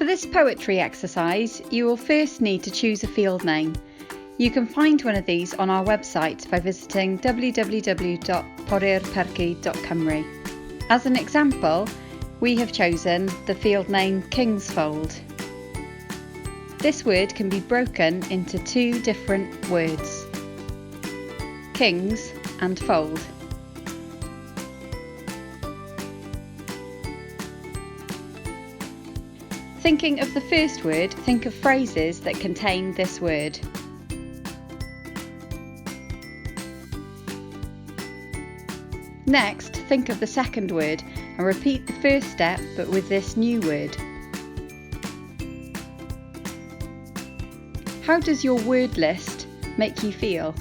this poetry exercise, you will first need to choose a field name. You can find one of these on our website by visiting www.pori'r.perci.cymru. As an example, we have chosen the field name Kingsfold. This word can be broken into two different words, kings and fold. Thinking of the first word, think of phrases that contain this word. Next, think of the second word and repeat the first step but with this new word. How does your word list make you feel?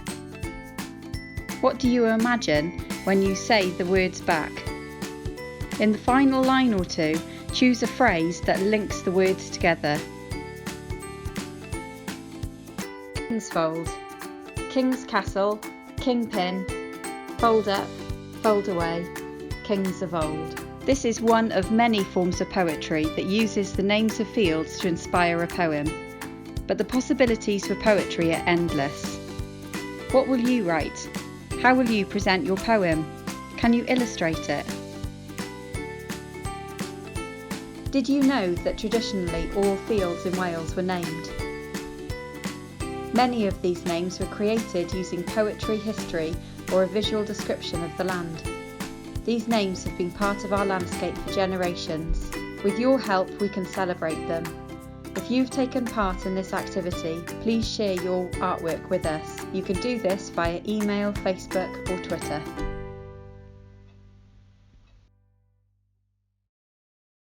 What do you imagine when you say the words back? In the final line or two, choose a phrase that links the words together. Kingsfold, King's Castle, Kingpin, Fold Up, Fold Away, Kings of Old. This is one of many forms of poetry that uses the names of fields to inspire a poem. But the possibilities for poetry are endless. What will you write? How will you present your poem? Can you illustrate it? Did you know that traditionally all fields in Wales were named? Many of these names were created using poetry, history, or a visual description of the land. These names have been part of our landscape for generations. With your help, we can celebrate them. If you've taken part in this activity, please share your artwork with us. You can do this via email, Facebook, or Twitter.